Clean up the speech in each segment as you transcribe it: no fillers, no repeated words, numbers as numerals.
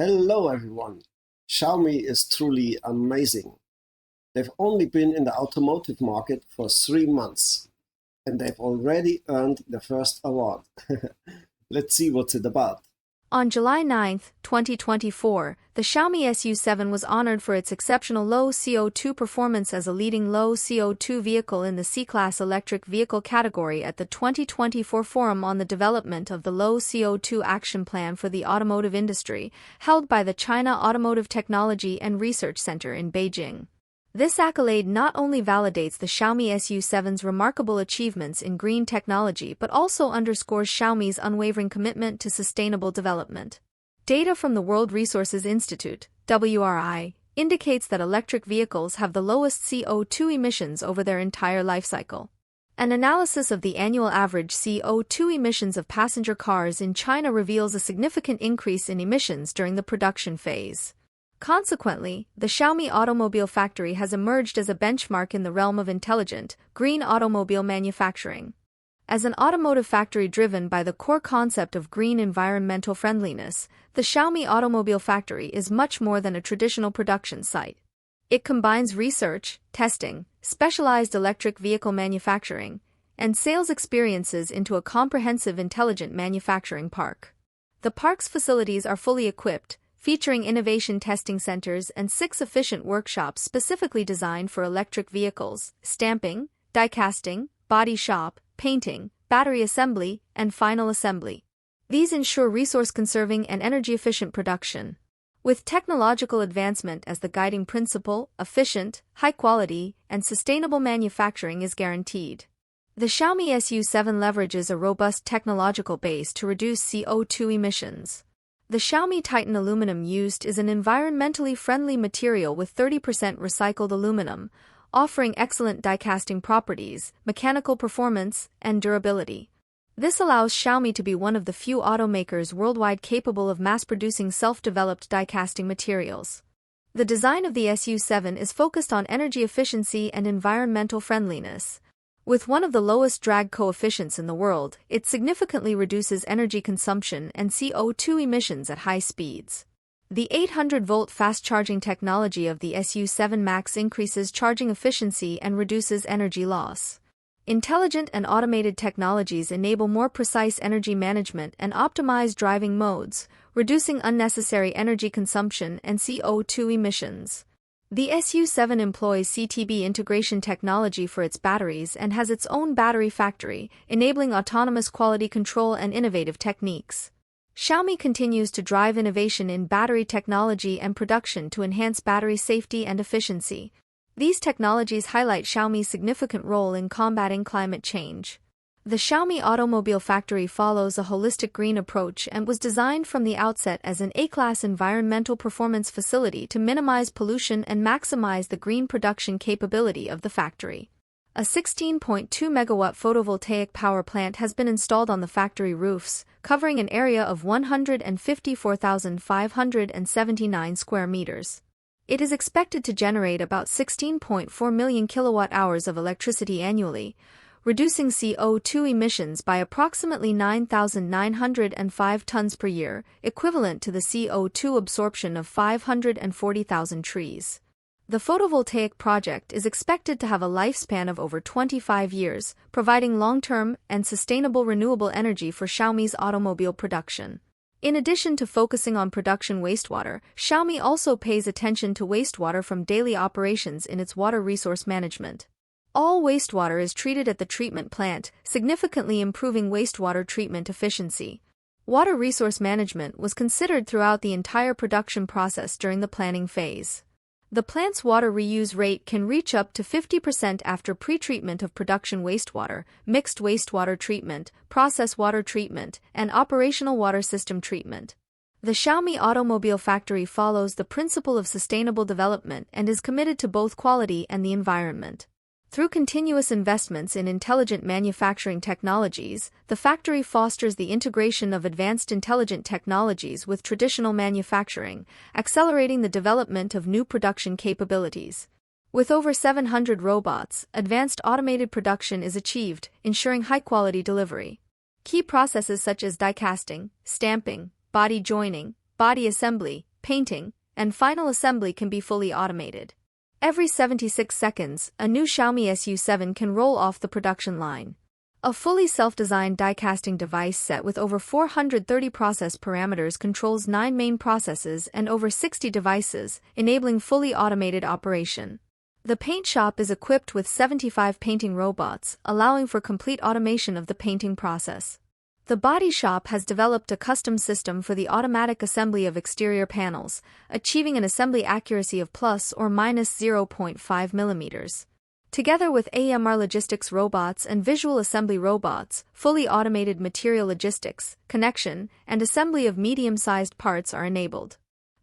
Hello everyone. Xiaomi is truly amazing. They've only been in the automotive market for 3 months and they've already earned the first award. Let's see what's it about. On July 9, 2024, the Xiaomi SU7 was honored for its exceptional low CO2 performance as a leading low CO2 vehicle in the C-Class electric vehicle category at the 2024 Forum on the Development of the Low CO2 Action Plan for the Automotive Industry, held by the China Automotive Technology and Research Center in Beijing. This accolade not only validates the Xiaomi SU7's remarkable achievements in green technology but also underscores Xiaomi's unwavering commitment to sustainable development. Data from the World Resources Institute, WRI, indicates that electric vehicles have the lowest CO2 emissions over their entire lifecycle. An analysis of the annual average CO2 emissions of passenger cars in China reveals a significant increase in emissions during the production phase. Consequently, the Xiaomi automobile factory has emerged as a benchmark in the realm of intelligent, green automobile manufacturing. As an automotive factory driven by the core concept of green environmental friendliness, the Xiaomi automobile factory is much more than a traditional production site. It combines research, testing, specialized electric vehicle manufacturing, and sales experiences into a comprehensive intelligent manufacturing park. The park's facilities are fully equipped, featuring innovation testing centers and 6 efficient workshops specifically designed for electric vehicles: stamping, die casting, body shop, painting, battery assembly, and final assembly. These ensure resource-conserving and energy-efficient production. With technological advancement as the guiding principle, efficient, high-quality, and sustainable manufacturing is guaranteed. The Xiaomi SU7 leverages a robust technological base to reduce CO2 emissions. The Xiaomi Titan aluminum used is an environmentally friendly material with 30% recycled aluminum, offering excellent die-casting properties, mechanical performance, and durability. This allows Xiaomi to be one of the few automakers worldwide capable of mass-producing self-developed die-casting materials. The design of the SU7 is focused on energy efficiency and environmental friendliness. With one of the lowest drag coefficients in the world, it significantly reduces energy consumption and CO2 emissions at high speeds. The 800-volt fast-charging technology of the SU7 Max increases charging efficiency and reduces energy loss. Intelligent and automated technologies enable more precise energy management and optimized driving modes, reducing unnecessary energy consumption and CO2 emissions. The SU7 employs CTB integration technology for its batteries and has its own battery factory, enabling autonomous quality control and innovative techniques. Xiaomi continues to drive innovation in battery technology and production to enhance battery safety and efficiency. These technologies highlight Xiaomi's significant role in combating climate change. The Xiaomi automobile factory follows a holistic green approach and was designed from the outset as an A-class environmental performance facility to minimize pollution and maximize the green production capability of the factory. A 16.2 megawatt photovoltaic power plant has been installed on the factory roofs, covering an area of 154,579 square meters. It is expected to generate about 16.4 million kilowatt-hours of electricity annually, reducing CO2 emissions by approximately 9,905 tons per year, equivalent to the CO2 absorption of 540,000 trees. The photovoltaic project is expected to have a lifespan of over 25 years, providing long-term and sustainable renewable energy for Xiaomi's automobile production. In addition to focusing on production wastewater, Xiaomi also pays attention to wastewater from daily operations in its water resource management. All wastewater is treated at the treatment plant, significantly improving wastewater treatment efficiency. Water resource management was considered throughout the entire production process during the planning phase. The plant's water reuse rate can reach up to 50% after pre-treatment of production wastewater, mixed wastewater treatment, process water treatment, and operational water system treatment. The Xiaomi automobile factory follows the principle of sustainable development and is committed to both quality and the environment. Through continuous investments in intelligent manufacturing technologies, the factory fosters the integration of advanced intelligent technologies with traditional manufacturing, accelerating the development of new production capabilities. With over 700 robots, advanced automated production is achieved, ensuring high-quality delivery. Key processes such as die casting, stamping, body joining, body assembly, painting, and final assembly can be fully automated. Every 76 seconds, a new Xiaomi SU7 can roll off the production line. A fully self-designed die-casting device set with over 430 process parameters controls 9 main processes and over 60 devices, enabling fully automated operation. The paint shop is equipped with 75 painting robots, allowing for complete automation of the painting process. The body shop has developed a custom system for the automatic assembly of exterior panels, achieving an assembly accuracy of plus or minus 0.5 millimeters. Together with AMR logistics robots and visual assembly robots, fully automated material logistics, connection, and assembly of medium-sized parts are enabled.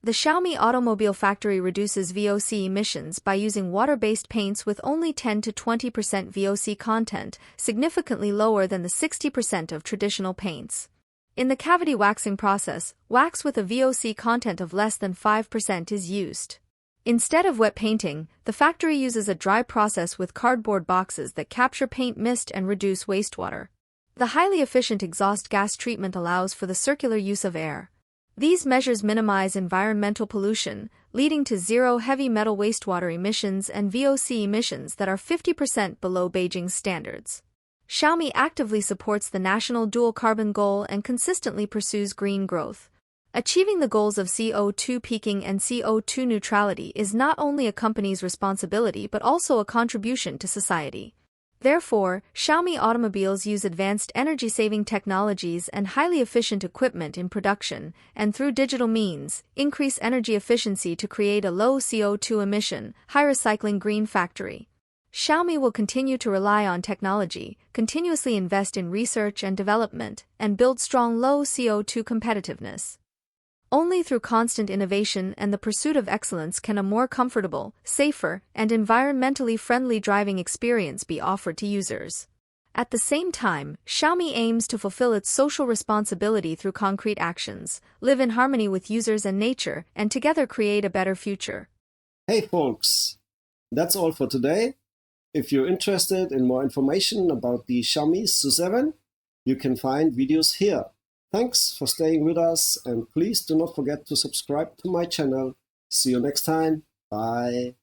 The Xiaomi automobile factory reduces VOC emissions by using water-based paints with only 10 to 20% VOC content, significantly lower than the 60% of traditional paints. In the cavity waxing process, wax with a VOC content of less than 5% is used. Instead of wet painting, the factory uses a dry process with cardboard boxes that capture paint mist and reduce wastewater. The highly efficient exhaust gas treatment allows for the circular use of air. These measures minimize environmental pollution, leading to zero heavy metal wastewater emissions and VOC emissions that are 50% below Beijing's standards. Xiaomi actively supports the national dual carbon goal and consistently pursues green growth. Achieving the goals of CO2 peaking and CO2 neutrality is not only a company's responsibility but also a contribution to society. Therefore, Xiaomi automobiles use advanced energy-saving technologies and highly efficient equipment in production, and through digital means, increase energy efficiency to create a low CO2 emission, high recycling green factory. Xiaomi will continue to rely on technology, continuously invest in research and development, and build strong low CO2 competitiveness. Only through constant innovation and the pursuit of excellence can a more comfortable, safer, and environmentally friendly driving experience be offered to users. At the same time, Xiaomi aims to fulfill its social responsibility through concrete actions, live in harmony with users and nature, and together create a better future. Hey folks, that's all for today. If you're interested in more information about the Xiaomi SU7, you can find videos here. Thanks for staying with us, and please do not forget to subscribe to my channel. See you next time. Bye.